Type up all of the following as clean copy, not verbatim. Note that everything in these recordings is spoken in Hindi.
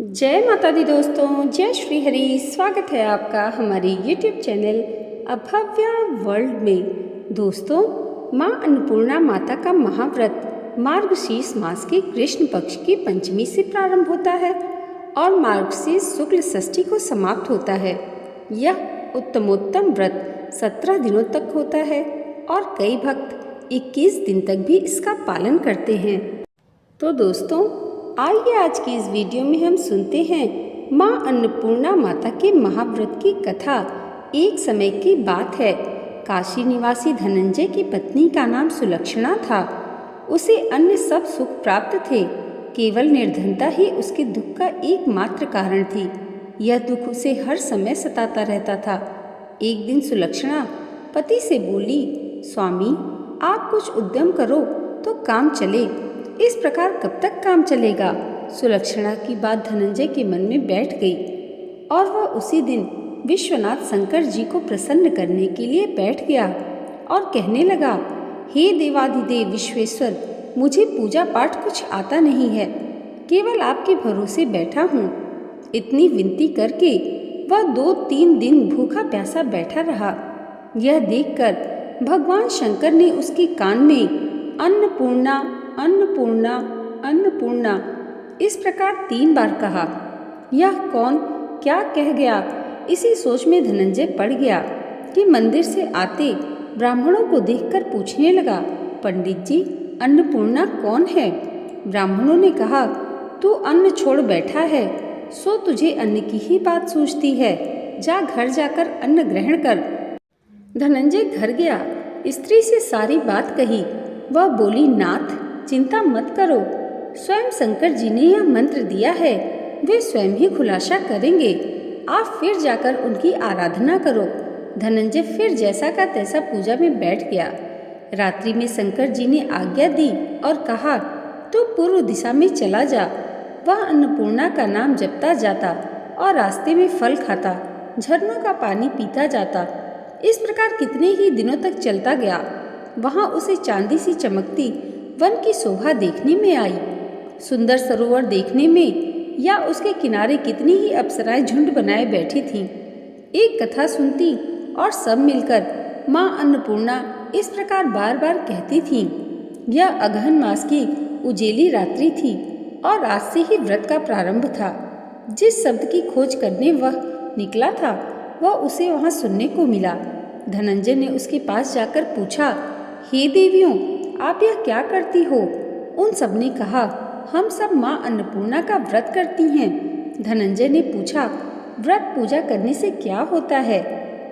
जय माता दी दोस्तों, जय श्री हरि। स्वागत है आपका हमारे YouTube चैनल अभव्य वर्ल्ड में। दोस्तों, माँ अन्नपूर्णा माता का महाव्रत मार्गशीर्ष मास के कृष्ण पक्ष की पंचमी से प्रारंभ होता है और मार्गशीर्ष शुक्ल षष्ठी को समाप्त होता है। यह उत्तमोत्तम व्रत 17 दिनों तक होता है और कई भक्त 21 दिन तक भी इसका पालन करते हैं। तो दोस्तों, आइए आज की इस वीडियो में हम सुनते हैं माँ अन्नपूर्णा माता के महाव्रत की कथा। एक समय की बात है, काशी निवासी धनंजय की पत्नी का नाम सुलक्षणा था। उसे अन्य सब सुख प्राप्त थे, केवल निर्धनता ही उसके दुख का एकमात्र कारण थी। यह दुख उसे हर समय सताता रहता था। एक दिन सुलक्षणा पति से बोली, स्वामी, आप कुछ उद्यम करो तो काम चले। इस प्रकार कब तक काम चलेगा? सुलक्षणा की बात धनंजय के मन में बैठ गई और वह उसी दिन विश्वनाथ शंकर जी को प्रसन्न करने के लिए बैठ गया और कहने लगा, हे देवाधिदेव विश्वेश्वर, मुझे पूजा पाठ कुछ आता नहीं है, केवल आपके भरोसे बैठा हूँ। इतनी विनती करके वह 2-3 दिन भूखा प्यासा बैठा रहा। यह देखकर भगवान शंकर ने उसके कान में अन्नपूर्णा अन्नपूर्णा अन्नपूर्णा इस प्रकार 3 बार कहा। यह कौन क्या कह गया, इसी सोच में धनंजय पड़ गया कि मंदिर से आते ब्राह्मणों को देखकर पूछने लगा, पंडित जी, अन्नपूर्णा कौन है? ब्राह्मणों ने कहा, तू अन्न छोड़ बैठा है, सो तुझे अन्न की ही बात सूझती है। जा घर जाकर अन्न ग्रहण कर। धनंजय घर गया, स्त्री से सारी बात कही। वह बोली, नाथ, चिंता मत करो, स्वयं शंकर जी ने यह मंत्र दिया है, वे स्वयं ही खुलासा करेंगे। आप फिर जाकर उनकी आराधना करो। धनंजय फिर जैसा का तैसा पूजा में बैठ गया। रात्रि में शंकर जी ने आज्ञा दी और कहा, तू पूर्व दिशा में चला जा। वह अन्नपूर्णा का नाम जपता जाता और रास्ते में फल खाता, झरनों का पानी पीता जाता। इस प्रकार कितने ही दिनों तक चलता गया। वहाँ उसे चांदी सी चमकती वन की शोभा देखने में आई, सुंदर सरोवर देखने में, या उसके किनारे कितनी ही अप्सराएं झुंड बनाए बैठी थीं। एक कथा सुनती और सब मिलकर माँ अन्नपूर्णा इस प्रकार बार बार कहती थीं। यह अगहन मास की उजेली रात्रि थी और आज से ही व्रत का प्रारंभ था। जिस शब्द की खोज करने वह निकला था, वह उसे वहाँ सुनने को मिला। धनंजय ने उसके पास जाकर पूछा, हे देवियों, आप यह क्या करती हो? उन सब ने कहा, हम सब माँ अन्नपूर्णा का व्रत करती हैं। धनंजय ने पूछा, व्रत पूजा करने से क्या होता है?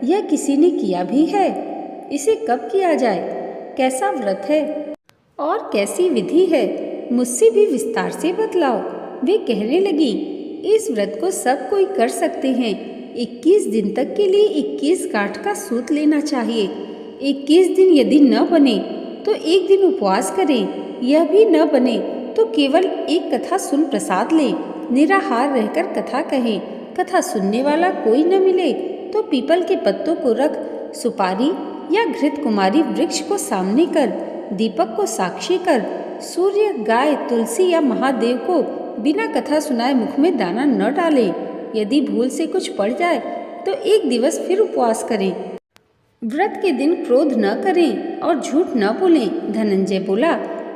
यह किसी ने किया भी है? इसे कब किया जाए? कैसा व्रत है और कैसी विधि है? मुझसे भी विस्तार से बतलाओ। वे कहने लगी, इस व्रत को सब कोई कर सकते हैं। 21 दिन तक के लिए 21 गांठ का सूत लेना चाहिए। 21 दिन यदि न बने तो एक दिन उपवास करें। यह भी न बने तो केवल एक कथा सुन प्रसाद लें। निराहार रहकर कथा कहें। कथा सुनने वाला कोई न मिले तो पीपल के पत्तों को रख सुपारी या घृत कुमारी वृक्ष को सामने कर, दीपक को साक्षी कर, सूर्य, गाय, तुलसी या महादेव को बिना कथा सुनाए मुख में दाना न डालें। यदि भूल से कुछ पड़ जाए तो एक दिवस फिर उपवास करें। व्रत के दिन क्रोध न करें और झूठ न बोलें। धनंजय बोला,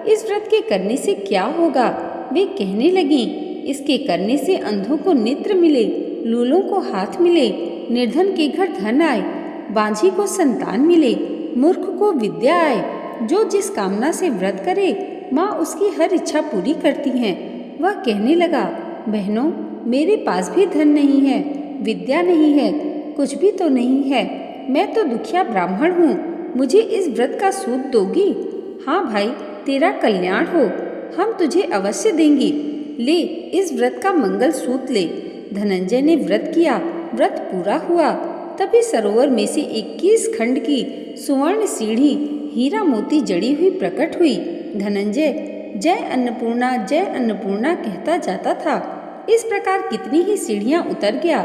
इस व्रत के करने से क्या होगा? वे कहने लगी, इसके करने से अंधों को नेत्र मिले, लूलों को हाथ मिले, निर्धन के घर धन आए, बांझी को संतान मिले, मूर्ख को विद्या आए। जो जिस कामना से व्रत करे, माँ उसकी हर इच्छा पूरी करती हैं। वह कहने लगा, बहनों, मेरे पास भी धन नहीं है, विद्या नहीं है, कुछ भी तो नहीं है। मैं तो दुखिया ब्राह्मण हूँ। मुझे इस व्रत का सूत दोगी? हाँ भाई, तेरा कल्याण हो, हम तुझे अवश्य देंगे। ले, इस व्रत का मंगल सूत ले। धनंजय ने व्रत किया। व्रत पूरा हुआ। तभी सरोवर में से 21 खंड की सुवर्ण सीढ़ी हीरा मोती जड़ी हुई प्रकट हुई। धनंजय जय अन्नपूर्णा कहता जाता था। इस प्रकार कितनी ही सीढ़ियाँ उतर गया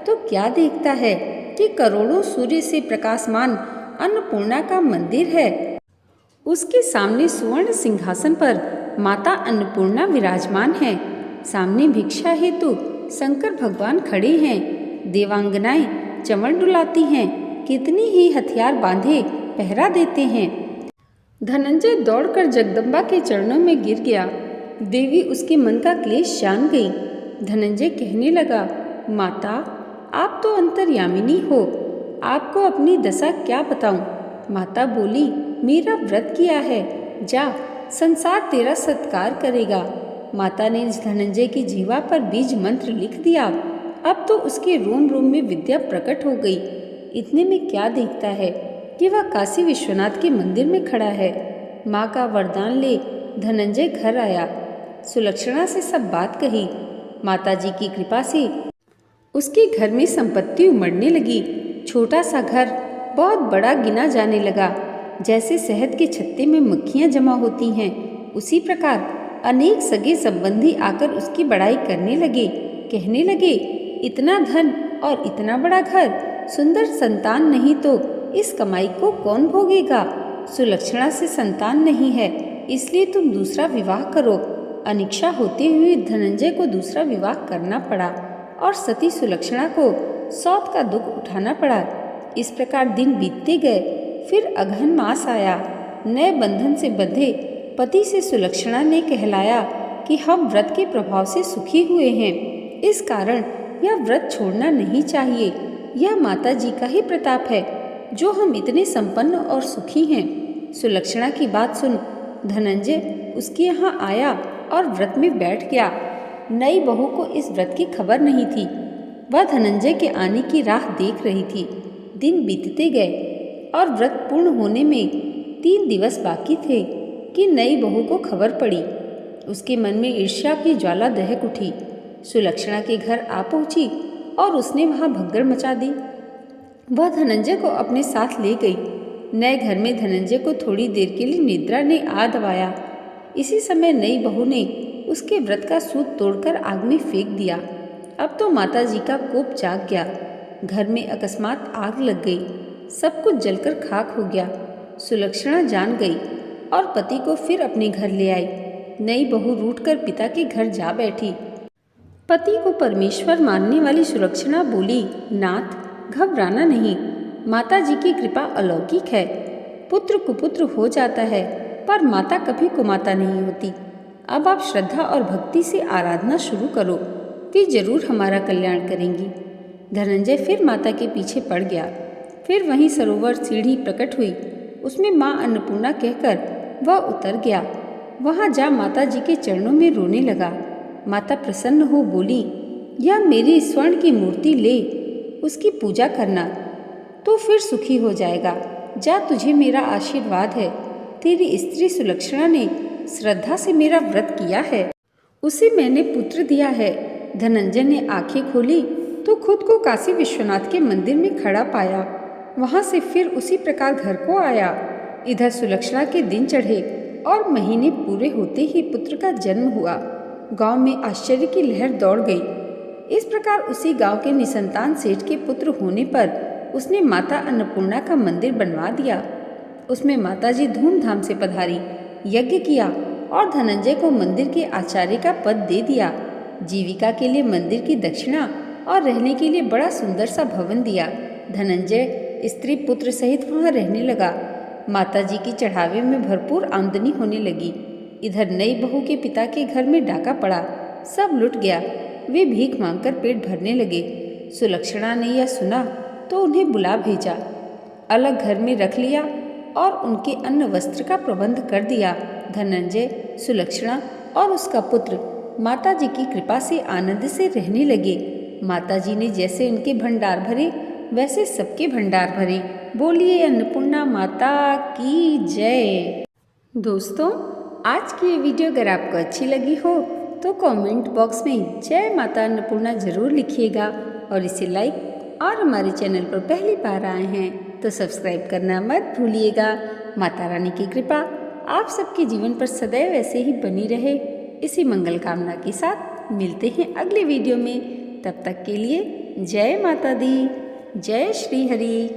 तो क्या देखता है कि करोड़ों सूर्य से प्रकाशमान अन्नपूर्णा का मंदिर है। उसके सामने सुवर्ण सिंहासन पर माता अन्नपूर्णा विराजमान है। सामने भिक्षा हेतु शंकर भगवान खड़े हैं। देवांगनाएं चमड़ डुलाती हैं, कितनी ही हथियार बांधे पहरा देते हैं। धनंजय दौड़कर जगदम्बा के चरणों में गिर गया। देवी उसके मन का क्लेश जान गई। धनंजय कहने लगा, माता आप तो अंतर्यामिनी हो, आपको अपनी दशा क्या बताऊं। माता बोली, मेरा व्रत किया है, जा संसार तेरा सत्कार करेगा। माता ने धनंजय की जीवा पर बीज मंत्र लिख दिया। अब तो उसके रोम रोम में विद्या प्रकट हो गई। इतने में क्या देखता है कि वह काशी विश्वनाथ के मंदिर में खड़ा है। माँ का वरदान ले धनंजय घर आया। सुलक्षणा से सब बात कही। माताजी की कृपा से उसके घर में संपत्ति उमड़ने लगी। छोटा सा घर बहुत बड़ा गिना जाने लगा। जैसे शहद के छत्ते में मक्खियाँ जमा होती हैं, उसी प्रकार अनेक सगे संबंधी आकर उसकी बड़ाई करने लगे। कहने लगे, इतना धन और इतना बड़ा घर, सुंदर संतान नहीं तो इस कमाई को कौन भोगेगा। सुलक्षणा से संतान नहीं है, इसलिए तुम दूसरा विवाह करो। अनिच्छा होते हुए धनंजय को दूसरा विवाह करना पड़ा और सती सुलक्षणा को सौत का दुख उठाना पड़ा। इस प्रकार दिन बीतते गए। फिर अगहन मास आया। नए बंधन से बंधे पति से सुलक्षणा ने कहलाया कि हम व्रत के प्रभाव से सुखी हुए हैं, इस कारण यह व्रत छोड़ना नहीं चाहिए। यह माता जी का ही प्रताप है जो हम इतने संपन्न और सुखी हैं। सुलक्षणा की बात सुन धनंजय उसके यहाँ आया और व्रत में बैठ गया। नई बहू को इस व्रत की खबर नहीं थी। वह धनंजय के आने की राह देख रही थी। दिन बीतते गए और व्रत पूर्ण होने में 3 दिवस बाकी थे कि नई बहू को खबर पड़ी। उसके मन में ईर्ष्या की ज्वाला दहक उठी। सुलक्षणा के घर आ पहुंची और उसने वहां भगदड़ मचा दी। वह धनंजय को अपने साथ ले गई। नए घर में धनंजय को थोड़ी देर के लिए निद्रा ने आ दबाया। इसी समय नई बहू ने उसके व्रत का सूत तोड़कर आग में फेंक दिया। अब तो माता जी का कोप जाग गया। घर में अकस्मात आग लग गई। सब कुछ जलकर खाक हो गया। सुलक्षणा जान गई और पति को फिर अपने घर ले आई। नई बहू रूठकर पिता के घर जा बैठी। पति को परमेश्वर मानने वाली सुलक्षणा बोली, नाथ घबराना नहीं, माता जी की कृपा अलौकिक है। पुत्र कुपुत्र हो जाता है पर माता कभी कुमाता नहीं होती। अब आप श्रद्धा और भक्ति से आराधना शुरू करो, वे जरूर हमारा कल्याण करेंगी। धनंजय फिर माता के पीछे पड़ गया। फिर वहीं सरोवर सीढ़ी प्रकट हुई, उसमें माँ अन्नपूर्णा कहकर वह उतर गया। वहाँ जा माता जी के चरणों में रोने लगा। माता प्रसन्न हो बोली, यह मेरी स्वर्ण की मूर्ति ले, उसकी पूजा करना तो फिर सुखी हो जाएगा। जा, तुझे मेरा आशीर्वाद है। तेरी स्त्री सुलक्षणा ने श्रद्धा से मेरा व्रत किया है, उसे मैंने पुत्र दिया है। धनंजय ने आंखें खोली तो खुद को काशी विश्वनाथ के मंदिर में खड़ा पाया। वहां से फिर उसी प्रकार घर को आया। इधर सुलक्षणा के दिन चढ़े और महीने पूरे होते ही पुत्र का जन्म हुआ। गांव में आश्चर्य की लहर दौड़ गई। इस प्रकार उसी गांव के निसंतान सेठ के पुत्र होने पर उसने माता अन्नपूर्णा का मंदिर बनवा दिया। उसमें माताजी धूमधाम से पधारी, यज्ञ किया और धनंजय को मंदिर के आचार्य का पद दे दिया। जीविका के लिए मंदिर की दक्षिणा और रहने के लिए बड़ा सुंदर सा भवन दिया। धनंजय स्त्री पुत्र सहित वहां रहने लगा। माताजी की चढ़ावे में भरपूर आमदनी होने लगी। इधर नई बहू के पिता के घर में डाका पड़ा, सब लुट गया। वे भीख मांगकर पेट भरने लगे। सुलक्षणा ने यह सुना तो उन्हें बुला भेजा, अलग घर में रख लिया और उनके अन्न वस्त्र का प्रबंध कर दिया। धनंजय, सुलक्षणा और उसका पुत्र माता जी की कृपा से आनंद से रहने लगे। माता जी ने जैसे उनके भंडार भरे वैसे सबके भंडार भरे। बोलिए अन्नपूर्णा माता की जय। दोस्तों, आज की ये वीडियो अगर आपको अच्छी लगी हो तो कमेंट बॉक्स में जय माता अन्नपूर्णा जरूर लिखिएगा और इसे लाइक, और हमारे चैनल पर पहली बार आए हैं तो सब्सक्राइब करना मत भूलिएगा। माता रानी की कृपा आप सबके जीवन पर सदैव ऐसे ही बनी रहे, इसी मंगल कामना के साथ मिलते हैं अगले वीडियो में। तब तक के लिए जय माता दी, जय श्री हरि।